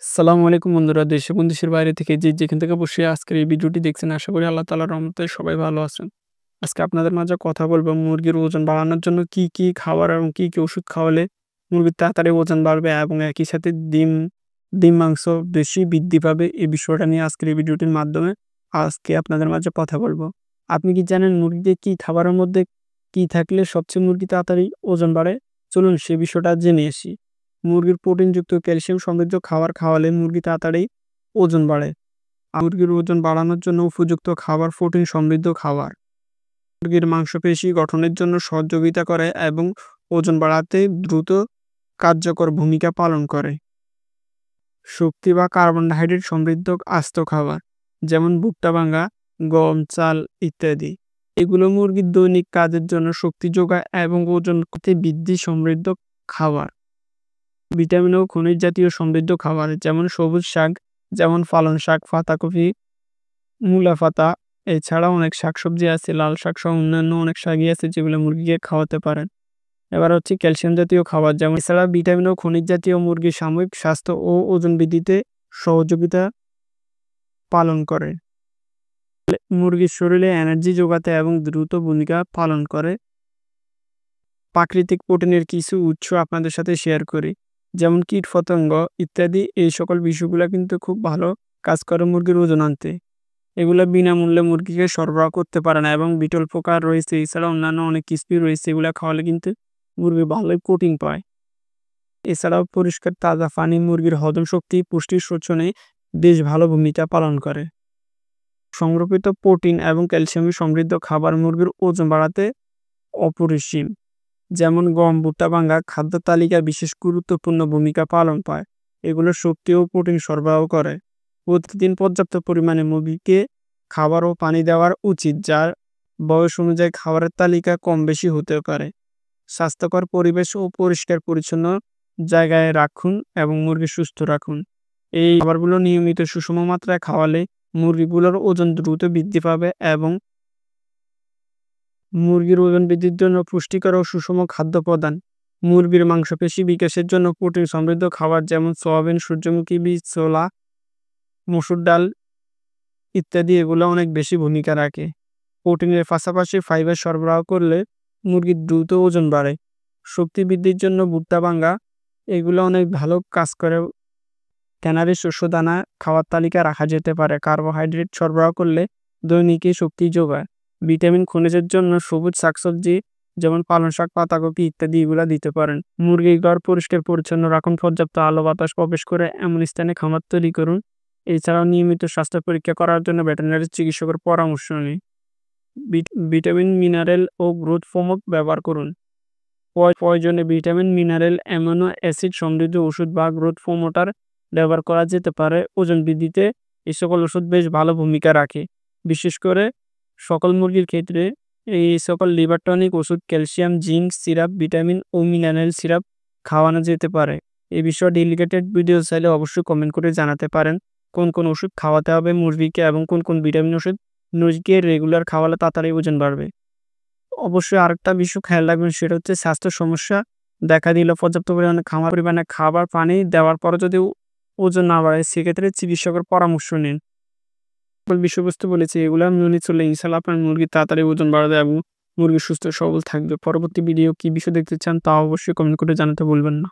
আসসালামু আলাইকুম বন্ধুরা। দেশে এবং দেশের বাইরে থেকে যে যেখান থেকে বসে আজকের এই ভিডিওটি দেখছেন, আশা করি আল্লাহ তাআলার রহমতে সবাই ভালো আছেন। আজকে আপনাদের মাঝে কথা বলবো মুরগির ওজন বাড়ানোর জন্য কি খাবার এবং কি ওষুধ খাওয়ালে মুরগির তাড়াতাড়ি ওজন বাড়বে এবং একই সাথে ডিম মাংস বেশি বৃদ্ধি পাবে, এই বিষয়টা নিয়ে আজকের এই ভিডিওটির মাধ্যমে আজকে আপনাদের মাঝে কথা বলবো। আপনি কি জানেন মুরগিদের কি খাবারের মধ্যে কি থাকলে সবচেয়ে মুরগি তাড়াতাড়ি ওজন বাড়ে? চলুন সে বিষয়টা জেনে আসি। মুরগির প্রোটিনযুক্ত ক্যালসিয়াম সমৃদ্ধ খাবার খাওয়ালে মুরগি তাড়াতাড়ি ওজন বাড়ে। মুরগির ওজন বাড়ানোর জন্য উপযুক্ত খাবার প্রোটিন সমৃদ্ধ খাবার মুরগির মাংসপেশি গঠনের জন্য সহযোগিতা করে এবং ওজন বাড়াতে দ্রুত কার্যকর ভূমিকা পালন করে। শক্তি বা কার্বোহাইড্রেট সমৃদ্ধ আস্ত খাবার যেমন ভুট্টা ভাঙা, গম, চাল ইত্যাদি, এগুলো মুরগির দৈনিক কাজের জন্য শক্তি যোগায় এবং ওজন করতে বৃদ্ধি সমৃদ্ধ খাবার। ভিটামিন ও খনিজ জাতীয় সমৃদ্ধ খাবার যেমন সবুজ শাক, যেমন পালং শাক, পাতাকপি, মূলা পাতা, এছাড়াও অনেক শাকসবজি আছে, লাল শাক সহ অন্যান্য অনেক শাকই আছে যেগুলো মুরগিকে খাওয়াতে পারেন। এবার হচ্ছে ক্যালসিয়াম জাতীয় খাবার, যেমন এছাড়া ভিটামিন ও খনিজ জাতীয় মুরগির সাময়িক স্বাস্থ্য ও ওজন বৃদ্ধিতে সহযোগিতা পালন করে। মুরগির শরীরে এনার্জি যোগাতে এবং দ্রুত ভূমিকা পালন করে। প্রাকৃতিক প্রোটিনের কিছু উৎস আপনাদের সাথে শেয়ার করি, যেমন কীটপতঙ্গ ইত্যাদি। এই সকল বিষয়গুলো কিন্তু খুব ভালো কাজ করে মুরগির ওজন আনতে। এগুলো বিনামূল্যে মুরগিকে সরবরাহ করতে পারে না এবং বিটল পোকা রয়েছে, এছাড়া অন্যান্য অনেক কিস্পি রয়েছে, এগুলো খাওয়ালে কিন্তু মুরগি ভালোই প্রোটিন পায়। এছাড়াও পরিষ্কার তাজা পানি মুরগির হজম শক্তি পুষ্টির শোষণে বেশ ভালো ভূমিকা পালন করে। সংরক্ষিত প্রোটিন এবং ক্যালসিয়ামে সমৃদ্ধ খাবার মুরগির ওজন বাড়াতে অপরিসীম, যেমন গম, ভুট্টা ভাঙা খাদ্য তালিকায় বিশেষ গুরুত্বপূর্ণ ভূমিকা পালন পায়। এগুলো শক্তি ও প্রোটিন সরবরাহ করে। প্রতিদিন পর্যাপ্ত পরিমাণে মুরগিকে খাবার ও পানি দেওয়ার উচিত, যার বয়স অনুযায়ী খাবারের তালিকা কম বেশি হতে পারে। স্বাস্থ্যকর পরিবেশ ও পরিষ্কার পরিচ্ছন্ন জায়গায় রাখুন এবং মুরগি সুস্থ রাখুন। এই খাবারগুলো নিয়মিত সুষম মাত্রায় খাওয়ালে মুরগিগুলোর ওজন দ্রুত বৃদ্ধি পাবে এবং মুরগির ওজন বৃদ্ধির জন্য পুষ্টিকর ও সুষম খাদ্য প্রদান। মুরগির মাংসপেশি বিকাশের জন্য প্রোটিন সমৃদ্ধ খাবার যেমন সয়াবিন, সূর্যমুখী বীজ, ছোলা, মসুর ডাল ইত্যাদি, এগুলো অনেক বেশি ভূমিকা রাখে। প্রোটিনের পাশাপাশি ফাইবার সরবরাহ করলে মুরগির দ্রুত ওজন বাড়ে। শক্তি বৃদ্ধির জন্য ভুট্টা ভাঙা এগুলো অনেক ভালো কাজ করে। ক্যানারি শস্য দানা খাওয়ার তালিকায় রাখা যেতে পারে। কার্বোহাইড্রেট সরবরাহ করলে দৈনিকই শক্তি যোগায়। ভিটামিন খনিজের জন্য সবুজ শাকসবজি যেমন পালং শাক, পাতাকপি ইত্যাদি এগুলা দিতে পারেন। মুরগির ঘর পরিষ্কার পরিচ্ছন্ন রাখুন, পর্যাপ্ত আলো বাতাস প্রবেশ করে এমন স্থানে খামার তৈরি করুন। এছাড়াও নিয়মিত স্বাস্থ্য পরীক্ষা করার জন্য ভেটেরিনারি চিকিৎসকের পরামর্শ নিন। ভিটামিন, মিনারেল ও গ্রোথ প্রমোক ব্যবহার করুন। প্রয়োজনে ভিটামিন, মিনারেল, অ্যামিনো অ্যাসিড সমৃদ্ধ ওষুধ বা গ্রোথ প্রমোটার ব্যবহার করা যেতে পারে। ওজন বৃদ্ধিতে এই সকল ওষুধ বেশ ভালো ভূমিকা রাখে, বিশেষ করে সকল মুরগির ক্ষেত্রে। এই সকল লিভার টনিক ওষুধ, ক্যালসিয়াম, জিঙ্ক সিরাপ, ভিটামিন ও মিনারেল সিরাপ খাওয়ানো যেতে পারে। এই বিষয়ে ডেডিকেটেড ভিডিও চাইলে অবশ্যই কমেন্ট করে জানাতে পারেন কোন ওষুধ খাওয়াতে হবে মুরগিকে এবং কোন ভিটামিন ওষুধ মুরগিকে রেগুলার খাওয়ালে তাড়াতাড়ি ওজন বাড়বে। অবশ্যই আরেকটা বিষয় খেয়াল রাখবেন, সেটা হচ্ছে স্বাস্থ্য সমস্যা দেখা দিলে পর্যাপ্ত পরিমাণে খাবার পানি দেওয়ার পরে যদি ওজন না বাড়ে, সেক্ষেত্রে চিকিৎসকের পরামর্শ নিন। বিষয়বস্তু বলেছি এগুলো মেনে চললে ইনশাল্লাহ আপনার মুরগি তাড়াতাড়ি ওজন বাড়বে এবং মুরগি সুস্থ সবল থাকবে। পরবর্তী ভিডিও কি বিষয় দেখতে চান তা অবশ্যই কমেন্ট করে জানাতে ভুলবেন না।